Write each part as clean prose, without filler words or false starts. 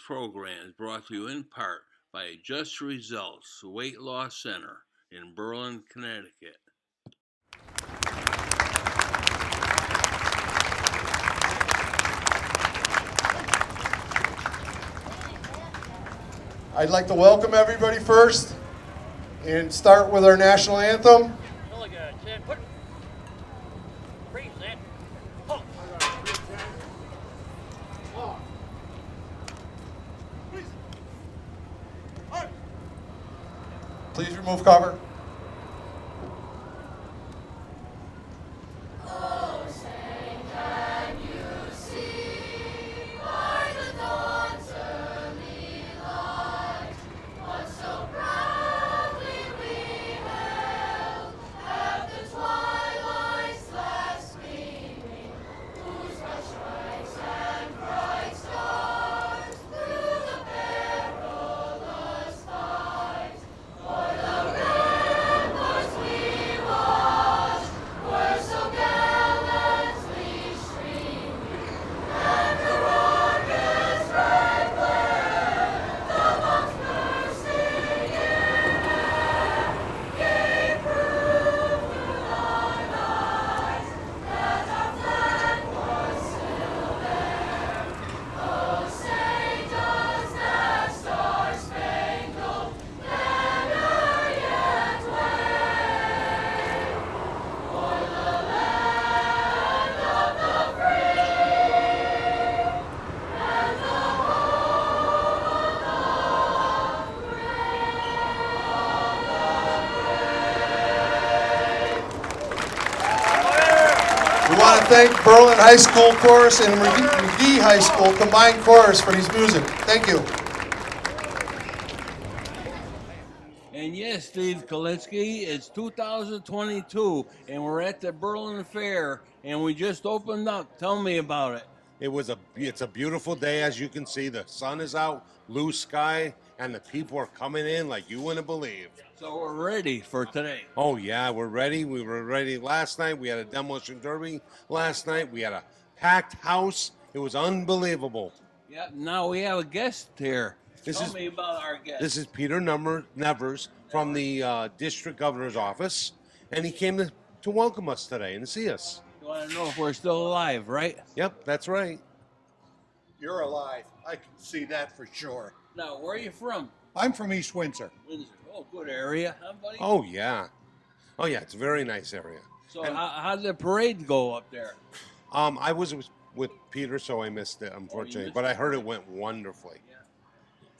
program is brought to you in part by Just Results Weight Loss Center in Berlin, Connecticut. I'd like to welcome everybody first and start with our national anthem. Please remove cover. We want to thank Berlin High School Chorus and McGee High School Combined Chorus for these music. Thank you. And yes, Steve Kalinsky, it's 2022, and we're at the Berlin Fair, and we just opened up. Tell me about it. It's a beautiful day, as you can see. The sun is out, blue sky, and the people are coming in like you wouldn't believe. So we're ready for today. Oh yeah, we're ready. We were ready last night. We had a demolition derby last night. We had a packed house. It was unbelievable. Yeah, now we have a guest here. This Tell is- me about our guest. This is Peter Nevers from the district governor's office, and he came to welcome us today and to see us. You want to know if we're still alive, right? Yep, that's right. You're alive. I can see that for sure. Now, where are you from? I'm from East Windsor. Windsor. Oh, good area, huh, buddy? Oh yeah, it's a very nice area. So and- how did the parade go up there? I was with Peter, so I missed it, unfortunately. missed But I heard it went wonderfully. Yeah.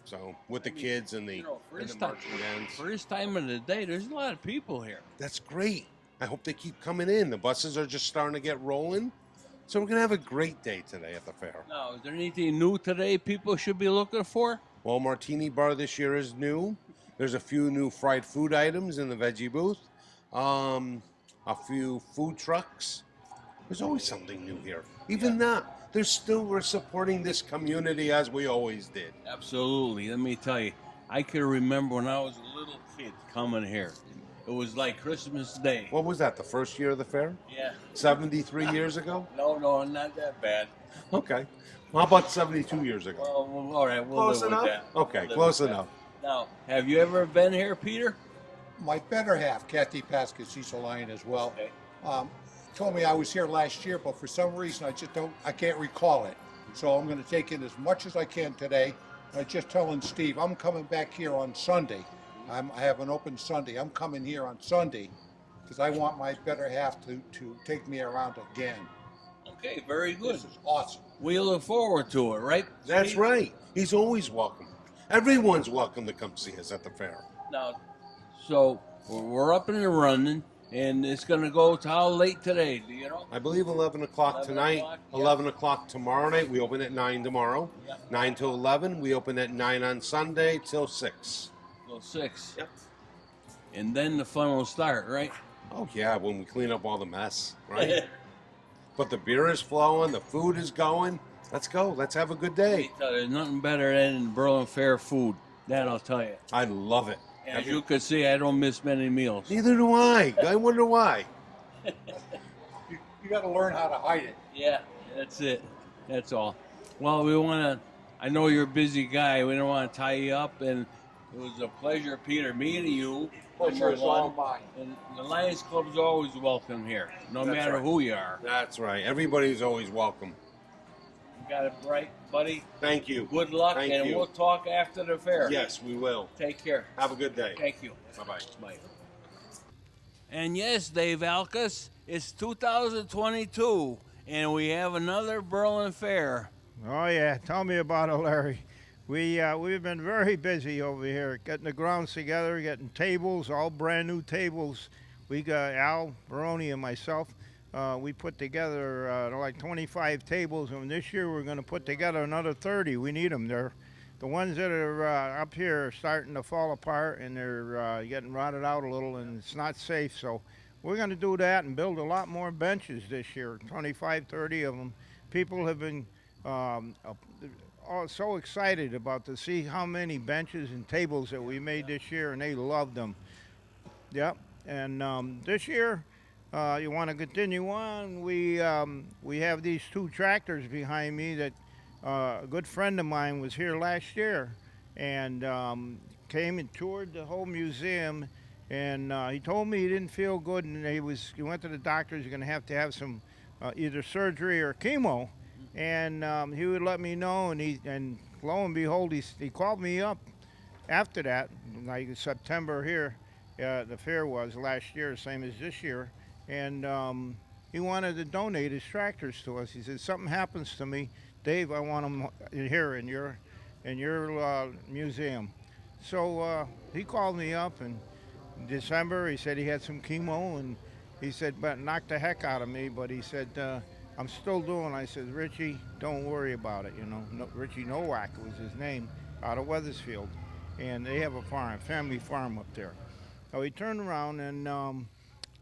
So with the kids and the, For and this the time, marching bands, for this time of the day, there's a lot of people here. that's great. I hope they keep coming in. The buses are just starting to get rolling, so we're gonna have a great day today at the fair. Now, is there anything new today people should be looking for? Well, Martini Bar this year is new. There's a few new fried food items in the veggie booth. A few food trucks. There's always something new here. Even that, we're supporting this community as we always did. Absolutely. Let me tell you, I can remember when I was a little kid coming here. It was like Christmas Day. What was that, the first year of the fair? Yeah. 73 years ago? No, not that bad. Okay. How about 72 years ago? Well, all right, we'll Close live enough? with that. Okay, We'll live close with that. enough. Now, have you ever been here, Peter? My better half, Kathy Pasca, she's a lion as well, Okay. told me I was here last year, but for some reason I can't recall it. So I'm going to take in as much as I can today. I just telling Steve, I'm coming back here on Sunday. I have an open Sunday. I'm coming here on Sunday because I want my better half to take me around again. Okay, very good. This is awesome. We look forward to it, right? That's Steve? right. He's always welcome. Everyone's welcome to come see us at the fair. Now, so we're up and running, and it's going to go to how late today? Do you know? I believe 11 o'clock 11 tonight, o'clock, yeah. 11 o'clock tomorrow night. We open at 9 tomorrow. Yeah. 9 to 11. We open at 9 on Sunday till 6. Till 6. Yep. And then the fun will start, right? Oh, yeah, when we clean up all the mess, right? But the beer is flowing, the food is going. Let's go. Let's have a good day. There's nothing better than Berlin Fair food. That I'll tell you. I love it. As you can see, I don't miss many meals. Neither do I. I wonder why. You got to learn how to hide it. Yeah, that's it. That's all. Well, we want to I know you're a busy guy. We don't want to tie you up, and it was a pleasure, Peter, meeting you. Pleasure is all mine. And the Lions Club's always welcome here, no That's matter right. who you are. That's right. Everybody's always welcome. You got it right, buddy. Thank you. Good luck, Thank and you. we'll talk after the fair. Yes, we will. Take care. Have a good day. Thank you. Bye-bye. Bye. And yes, Dave Alkus, it's 2022, and we have another Berlin Fair. Oh yeah, tell me about it, Larry. We've been very busy over here, getting the grounds together, getting tables, all brand new tables. We got Al Baroni and myself. We put together like 25 tables, and this year we're going to put together another 30. We need them. They're the ones that are up here are starting to fall apart, and they're getting rotted out a little, and it's not safe. So we're going to do that and build a lot more benches this year, 25, 30 of them. People have been so excited about to see how many benches and tables that we made this year, and they loved them. Yep. And this year, you want to continue on? We have these two tractors behind me that a good friend of mine was here last year, and came and toured the whole museum. And he told me he didn't feel good, and he went to the doctor. He's going to have some either surgery or chemo. And he would let me know, and lo and behold, he called me up after that, like September here. The fair was last year, same as this year, and he wanted to donate his tractors to us. He said, something happens to me, Dave, I want them here in your museum. So he called me up in December. He said he had some chemo, and he said, but knocked the heck out of me, but he said, I'm still doing. I said, Richie, don't worry about it, you know. Richie Nowak was his name, out of Weathersfield, and they have a farm, family farm up there. So he turned around, and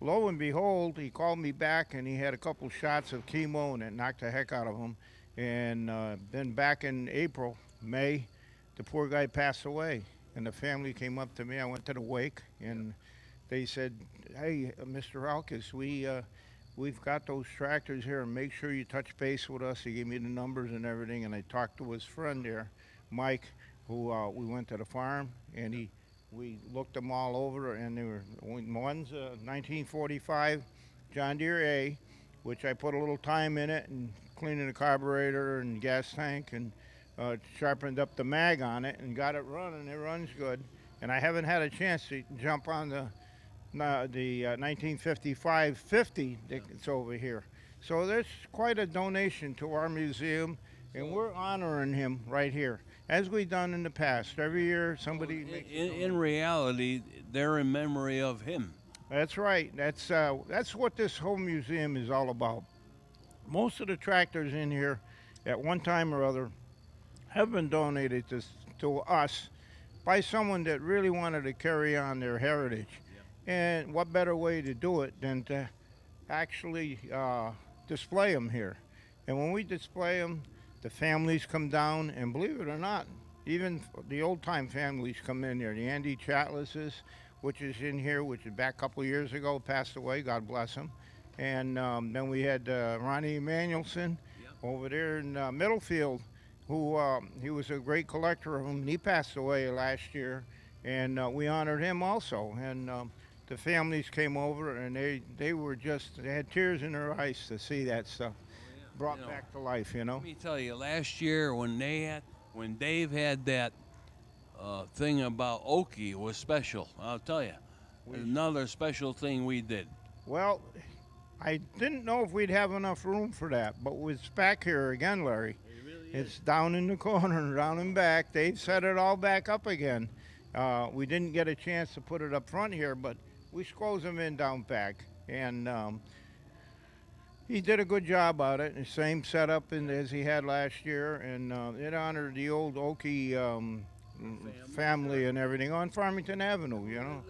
lo and behold, he called me back, and he had a couple shots of chemo, and it knocked the heck out of him. And then back in April, May, the poor guy passed away, and the family came up to me. I went to the wake, and they said, hey, Mr. Alkus, we've got those tractors here, and make sure you touch base with us. He gave me the numbers and everything, and I talked to his friend there, Mike, who we went to the farm, and we looked them all over, and they were one's 1945 John Deere A, which I put a little time in it and cleaning the carburetor and gas tank, and sharpened up the mag on it and got it running. It runs good, and I haven't had a chance to jump on the 1955 50 that's over here. So there's quite a donation to our museum, and we're honoring him right here, as we've done in the past. Every year somebody makes In reality, they're in memory of him. That's right. That's what this whole museum is all about. Most of the tractors in here at one time or other have been donated to us by someone that really wanted to carry on their heritage. And what better way to do it than to actually display them here? And when we display them, the families come down, and believe it or not, even the old-time families come in here. The Andy Chatlis's, which is in here, which is back a couple of years ago, passed away, God bless him. And then we had Ronnie Emanuelson over there in Middlefield, who he was a great collector of them. He passed away last year, and we honored him also. And the families came over, and they had tears in their eyes to see that stuff brought back to life, you know. Let me tell you, last year when Dave had that thing about Okie was special. I'll tell you, another special thing we did. Well, I didn't know if we'd have enough room for that, but it's back here again, Larry. It's down in the corner, down and back. They've set it all back up again. We didn't get a chance to put it up front here, but we squoze them in down back. And he did a good job on it. The same setup as he had last year, and it honored the old Okie family and everything on Farmington Avenue, you know.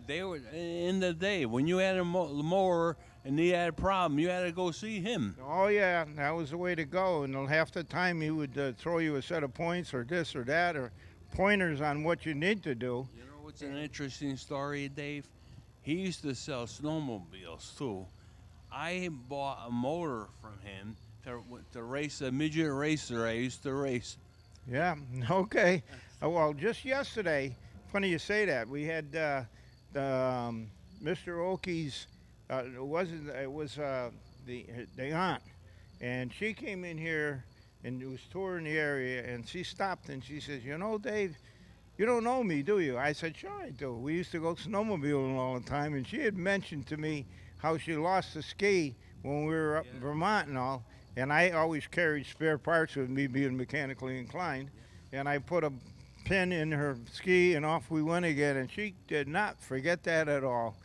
They were in the day when you had a mower and he had a problem, you had to go see him. Oh yeah, that was the way to go. And half the time he would throw you a set of points or this or that, or pointers on what you need to do. You know what's an interesting story, Dave? He used to sell snowmobiles too. I bought a motor from him to race a midget racer I used to race, Yeah. Okay. Well, just yesterday, funny you say that. We had the Mr. Oki's. It was the aunt, and she came in here and was touring the area, and she stopped and she says, "You know, Dave, you don't know me, do you?" I said, "Sure I do. We used to go snowmobiling all the time." And she had mentioned to me how she lost a ski when we were up in Vermont and all. And I always carried spare parts with me, being mechanically inclined. And I put a pin in her ski, and off we went again. And she did not forget that at all.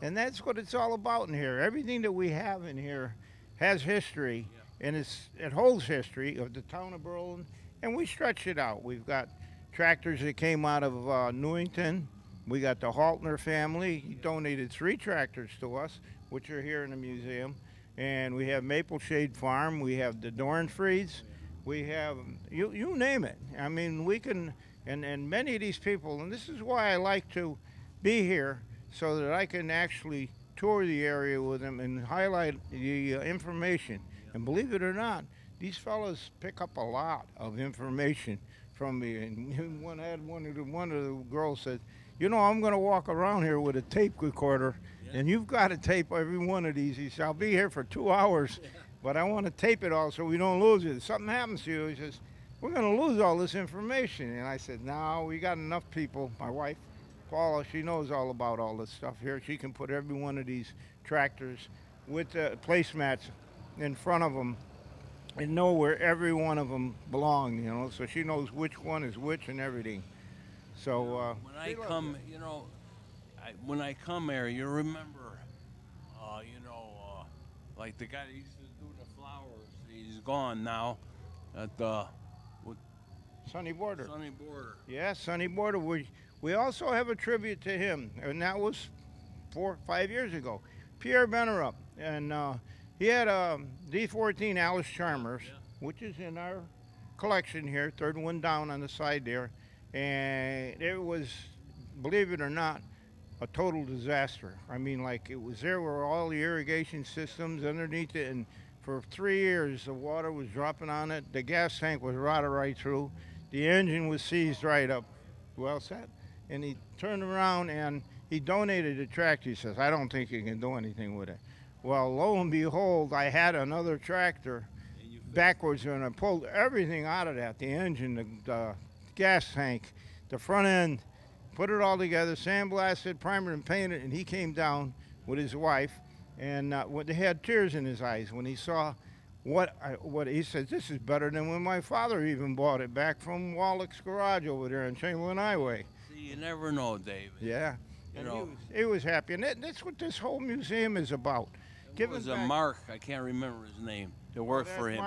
And that's what it's all about in here. Everything that we have in here has history, and it holds history of the town of Berlin, and we stretch it out. We've got tractors that came out of Newington. We got the Haltner family. He donated 3 tractors to us, which are here in the museum. And we have Maple Shade Farm. We have the Dornfrieds. We have, you name it. I mean, we can, and many of these people, and this is why I like to be here, so that I can actually tour the area with them and highlight the information. And believe it or not, these fellows pick up a lot of information from me. And one of the girls said, "You know, I'm going to walk around here with a tape recorder, and you've got to tape every one of these." He said, "I'll be here for 2 hours, but I want to tape it all so we don't lose it. If something happens to you," he says, "we're going to lose all this information." And I said, "No, we got enough people." My wife, Paula, she knows all about all this stuff here. She can put every one of these tractors with placemats in front of them and know where every one of them belong, so she knows which one is which and everything. So When I come, when I come there, you remember, like the guy that used to do the flowers. He's gone now. At the Sunny Border. Sunny Border. Yeah, Sunny Border. We also have a tribute to him, and that was 4 or 5 years ago. Pierre Benerup, and he had a D14 Alice Charmers, which is in our collection here, third one down on the side there, and it was, believe it or not, a total disaster. I mean, like, it was there were all the irrigation systems underneath it, and for 3 years the water was dropping on it. The gas tank was rotted right through. The engine was seized right up. Well said. And he turned around and he donated the tractor. He says, "I don't think you can do anything with it." Well, lo and behold, I had another tractor backwards, and I pulled everything out of that, the engine, the gas tank, the front end, put it all together, sandblasted, primered, and painted, and he came down with his wife, and they had tears in his eyes when he saw what he said. "This is better than when my father even bought it back from Wallach's garage over there on Chamberlain Highway." See, you never know, David. Yeah. You And know, he was happy, and that's what this whole museum is about. it was a Mark. I can't remember his name. That worked for him.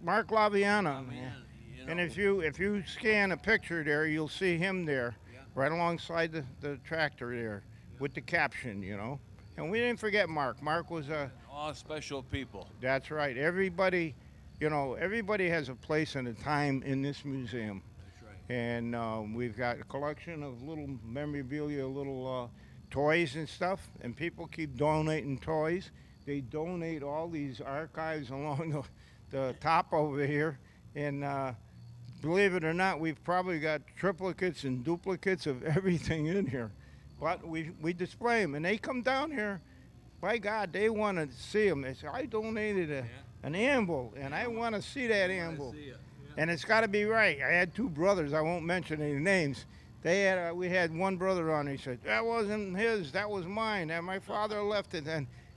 Mark Laviana. Man, And if you scan a picture there, you'll see him there, right alongside the tractor there, with the caption, And we didn't forget Mark. Mark was all special people. That's right. Everybody has a place and a time in this museum. That's right. And we've got a collection of little memorabilia, little toys and stuff, and people keep donating toys. They donate all these archives along the top over here, and believe it or not, we've probably got triplicates and duplicates of everything in here. But we display them, and they come down here. By God, they want to see them. They say, "I donated an anvil, and I want to see that anvil." And it's got to be right. I had 2 brothers. I won't mention any names. We had one brother on. He said, "That wasn't his. That was mine. And my father left it."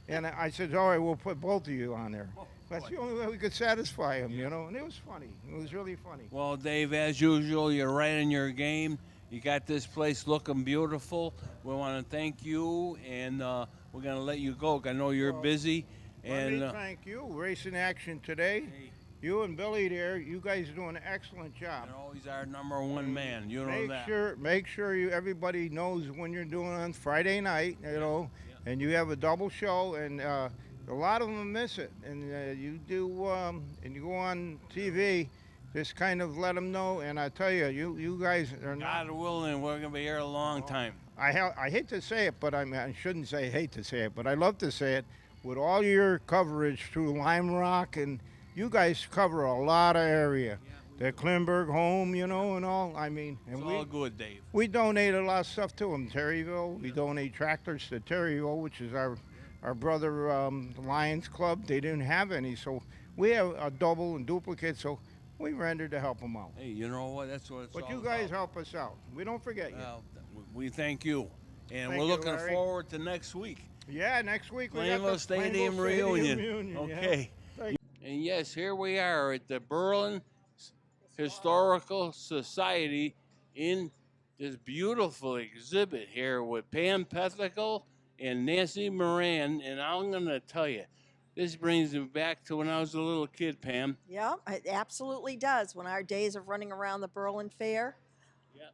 And I said, "All right, we'll put both of you on there." That's the only way we could satisfy him, And it was funny. It was really funny. Well, Dave, as usual, you're right in your game. You got this place looking beautiful. We want to thank you, and we're going to let you go. I know you're busy. Let And me thank you, Racing Action today. You and Billy there, you guys are doing an excellent job. you're always our number 1 man. You know that. Make sure everybody knows when you're doing on Friday night, and you have a double show, and a lot of them miss it. And you do, and you go on TV, just kind of let them know. And I tell you, you guys are not. God willing, we're going to be here a long time. I hate to say it, but I shouldn't say hate to say it, but I love to say it. With all your coverage through Lime Rock, and you guys cover a lot of area. the Klimberg home, you know, and all. I mean, and It's all good, Dave. we donate a lot of stuff to them. Terryville, we donate tractors to Terryville, which is our brother Lions Club. They didn't have any, so we have a double and duplicate, so we rendered to help them out. Hey, you know what? That's what it's But all you guys about. help us out. We don't forget you. Well, we thank you. And Thank we're you, looking Larry. forward to next week. Yeah, next week we got Plainville the Stadium Plainville reunion. Stadium reunion, yeah. Okay. Thank And yes, here we are at the Berlin Historical Society in this beautiful exhibit here with Pam Pethical and Nancy Moran. And I'm going to tell you, this brings me back to when I was a little kid, Pam. Yeah, it absolutely does. When our days of running around the Berlin Fair, Yeah.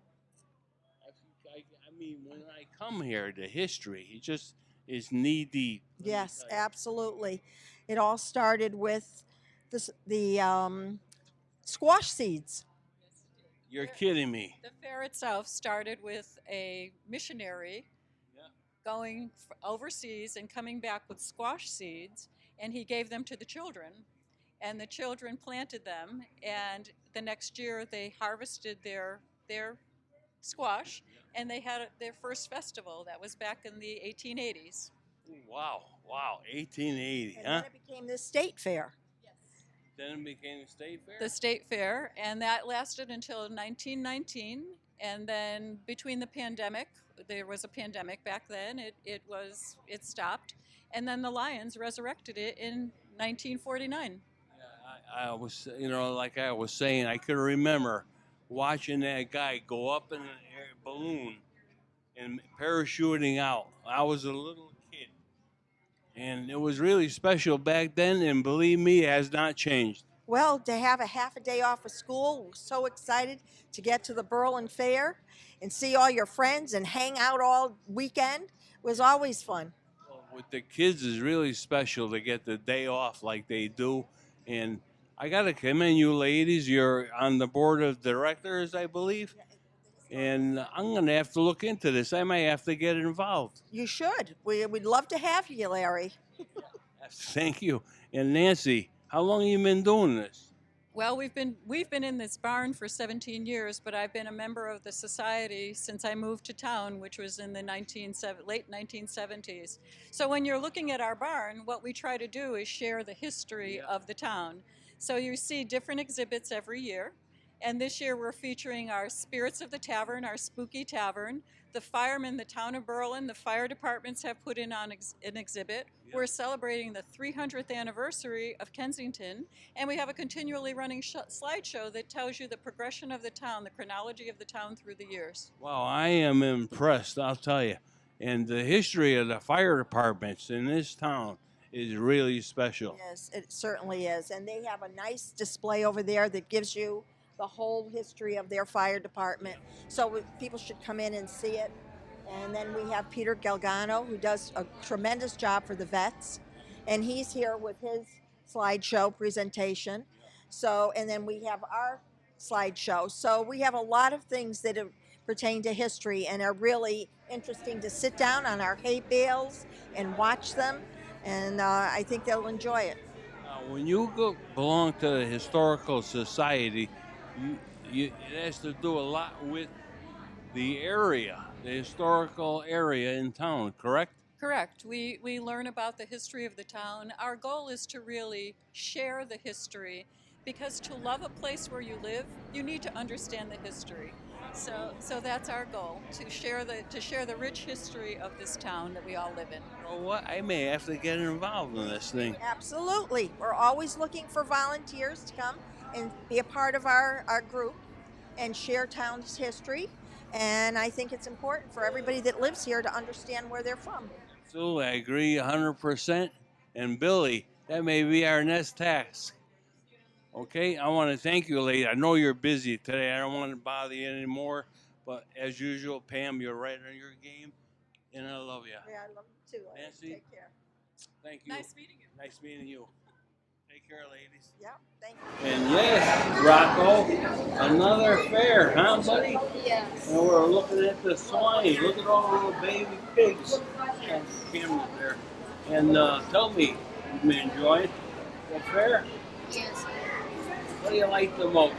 I mean, when I come here, the history, it just is knee deep. Let me yes, tell you. absolutely. It all started with the squash seeds. You're kidding me. The fair itself started with a missionary Yeah. going overseas and coming back with squash seeds, and he gave them to the children, and the children planted them, and the next year they harvested their squash, and they had their first festival. That was back in the 1880s. Wow, 1880, And huh? then it became the state fair. Then it became the state fair? The state fair, and that lasted until 1919, and then between the pandemic, there was a pandemic back then, it stopped, and then the Lions resurrected it in 1949. I was, like I was saying, I could remember watching that guy go up in an air balloon and parachuting out. I was a little kid. And it was really special back then, and believe me, it has not changed. Well, to have a half a day off of school, we're so excited to get to the Berlin Fair and see all your friends and hang out all weekend. It was always fun. With the kids, it's really special to get the day off like they do. And I got to commend you ladies. You're on the board of directors, I believe. And I'm going to have to look into this. I might have to get involved. You should. We'd love to have you, Larry. Thank you. And Nancy, how long have you been doing this? Well, we've been in this barn for 17 years, but I've been a member of the society since I moved to town, which was in the late 1970s. So when you're looking at our barn, what we try to do is share the history of the town. So you see different exhibits every year. And this year we're featuring our Spirits of the Tavern, our spooky tavern. The firemen, the town of Berlin, the fire departments have put in on an exhibit. Yeah. We're celebrating the 300th anniversary of Kensington, and we have a continually running slideshow that tells you the progression of the town, the chronology of the town through the years. Wow, I am impressed, I'll tell you. And the history of the fire departments in this town is really special. Yes, it certainly is. And they have a nice display over there that gives you the whole history of their fire department. So people should come in and see it. And then we have Peter Galgano, who does a tremendous job for the vets. And he's here with his slideshow presentation. So, and then we have our slideshow. So we have a lot of things that pertain to history and are really interesting to sit down on our hay bales and watch them. And I think they'll enjoy it. When you belong to the Historical Society, it has to do a lot with the area, the historical area in town, correct? Correct. We learn about the history of the town. Our goal is to really share the history, because to love a place where you live, you need to understand the history. So that's our goal, to share the rich history of this town that we all live in. You know what? I may have to get involved in this thing. Absolutely. We're always looking for volunteers to come and be a part of our group and share town's history. And I think it's important for everybody that lives here to understand where they're from. Absolutely, I agree 100%. And Billy, that may be our next task. Okay, I want to thank you, lady. I know you're busy today. I don't want to bother you anymore. But as usual, Pam, you're right on your game. And I love you. Yeah, I love you too. Nancy? Take care. Thank you. Nice meeting you. Nice meeting you. Take care, ladies. Yeah, thank you. And yes, Rocco, another fair, huh, buddy? Yes. And we're looking at the swine. Look at all the little baby pigs on the camera there. And tell me, you enjoy it? The fair? Yes. What do you like the most?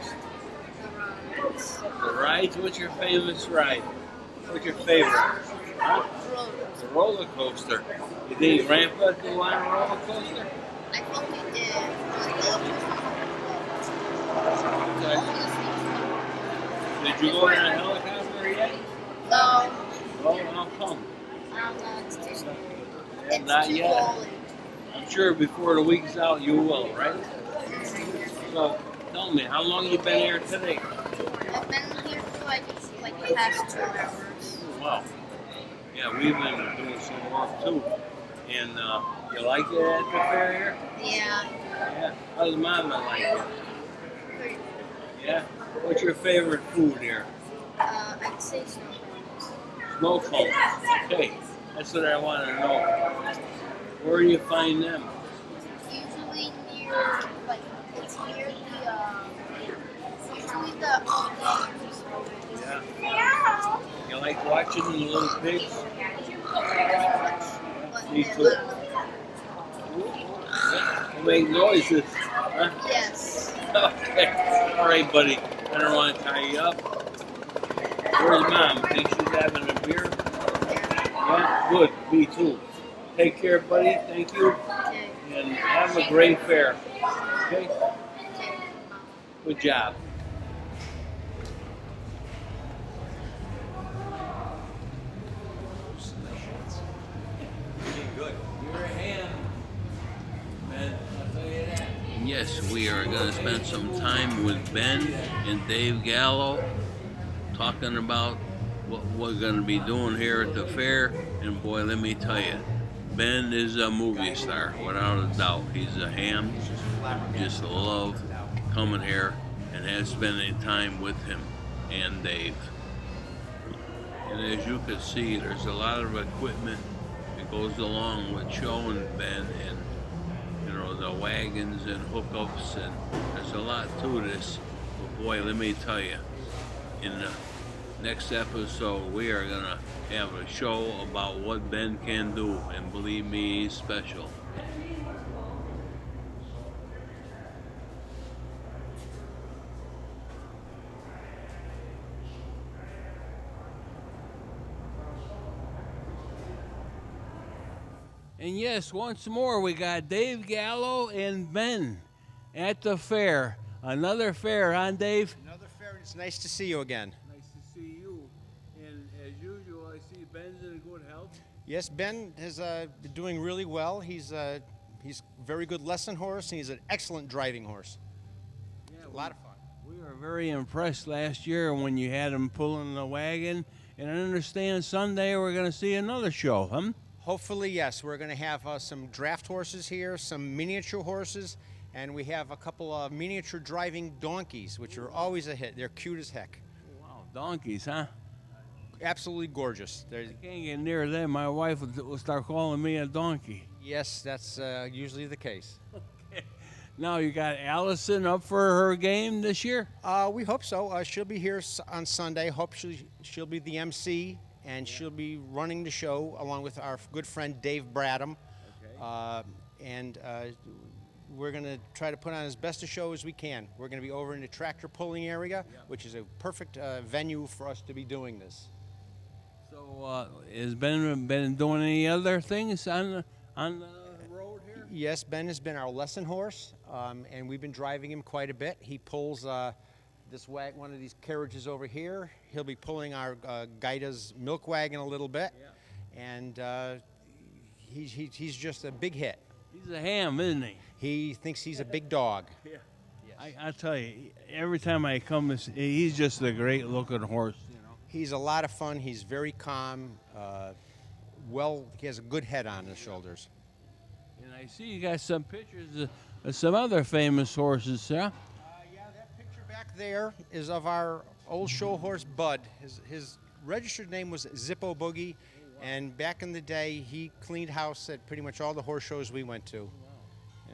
The rides? What's your famous ride? What's your favorite? Huh? The roller coaster. You think Grandpa go on a roller coaster? I think he did. Okay. Did you go in a helicopter yet? No. Oh, how come? I don't know. It's too small. Yeah, It's not too yet. cold. I'm sure before the week's out you will, right? So tell me, how long you been here today? I've been here for like the past 2 hours. Wow. Yeah, we've been doing some work too. And you like it at the fair here? Yeah. Yeah. How's Mama like it? Yeah. What's your favorite food here? I'd say so. Snow cones. Okay. That's what I want to know. Where do you find them? Usually near, like, it's near usually the Yeah. You like watching the little pigs? Me too. You make noises, huh? Yes. Okay. All right, buddy. I don't want to tie you up. Where's Mom? Think she's having a beer? Yeah? Good. Me too. Take care, buddy. Thank you. Okay. And have a great fair. Okay? Good job. You're a ham, Ben. I'll tell you that. Yes, we are going to spend some time with Ben and Dave Gallo talking about what we're going to be doing here at the fair. And boy, let me tell you, Ben is a movie star, without a doubt. He's a ham. Just love coming here and has spending time with him and Dave. And as you can see, there's a lot of equipment that goes along with showing Ben, and you know, the wagons and hookups, and there's a lot to this. But boy, let me tell you, in the next episode, we are gonna have a show about what Ben can do, and believe me, he's special. And yes, once more, we got Dave Gallo and Ben at the fair. Another fair, huh, Dave? Another fair. It's nice to see you again. Nice to see you. And as usual, I see Ben's in good health. Yes, Ben has been doing really well. He's a very good lesson horse, and he's an excellent driving horse. Yeah, A lot of fun. We were very impressed last year when you had him pulling the wagon. And I understand Sunday we're going to see another show, huh? Hopefully, yes. We're going to have some draft horses here, some miniature horses, and we have a couple of miniature driving donkeys, which are always a hit. They're cute as heck. Wow, donkeys, huh? Absolutely gorgeous. I can't get near them. My wife will start calling me a donkey. Yes, that's usually the case. Now you got Allison up for her game this year? We hope so. She'll be here on Sunday. Hope she'll be the MC, and she'll be running the show along with our good friend Dave Bradham. Okay. We're going to try to put on as best a show as we can. We're going to be over in the tractor pulling area, which is a perfect venue for us to be doing this. So has Ben been doing any other things on the road here? Yes, Ben has been our lesson horse, and we've been driving him quite a bit. He pulls one of these carriages over here. He'll be pulling our Gaida's milk wagon a little bit, and he's just a big hit. He's a ham, isn't he? He thinks he's a big dog. Yeah. Yes. I tell you, every time I come, he's just a great-looking horse. You know. He's a lot of fun. He's very calm. He has a good head on his shoulders. And I see you got some pictures of some other famous horses, huh? Yeah, that picture back there is of our old show horse, Bud. His registered name was Zippo Boogie, and back in the day, he cleaned house at pretty much all the horse shows we went to.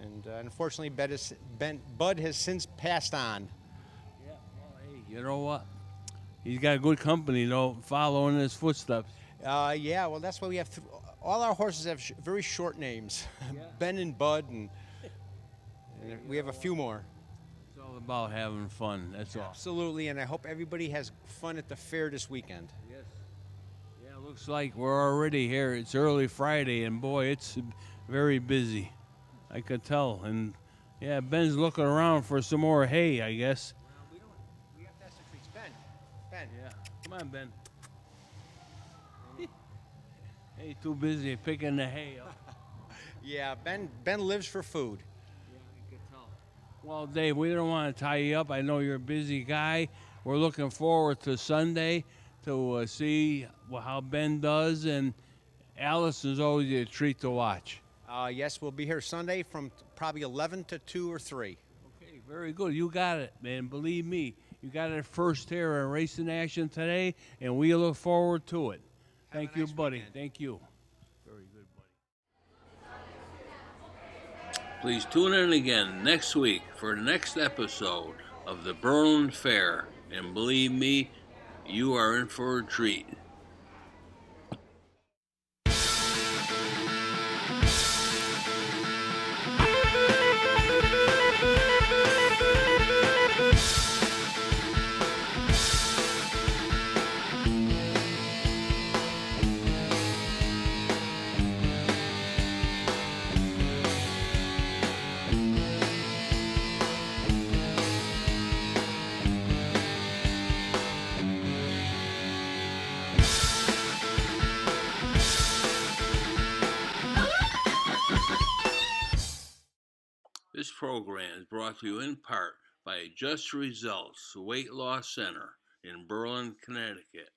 And unfortunately, Bud has since passed on. Yeah, well, hey, you know what? He's got good company, though, following his footsteps. Yeah, well, that's why we have all our horses have very short names. Yeah. Ben and Bud, and we have a few more. It's all about having fun. That's all. Absolutely, and I hope everybody has fun at the fair this weekend. Yes. Yeah, looks like we're already here. It's early Friday, and boy, it's very busy. I could tell. And yeah, Ben's looking around for some more hay, I guess. We have to have some treats. Ben. Yeah. Come on, Ben. Hey, too busy picking the hay up. Yeah, Ben lives for food. Yeah, I could tell. Well, Dave, we don't want to tie you up. I know you're a busy guy. We're looking forward to Sunday to see how Ben does, and Alice is always a treat to watch. Yes, we'll be here Sunday from probably 11 to 2 or 3. Okay, very good. You got it, man. Believe me, you got it first here in Racing Action today, and we look forward to it. Thank you, buddy. Thank you. Very good, buddy. Please tune in again next week for the next episode of the Berlin Fair, and believe me, you are in for a treat. This program is brought to you in part by Just Results Weight Loss Center in Berlin, Connecticut.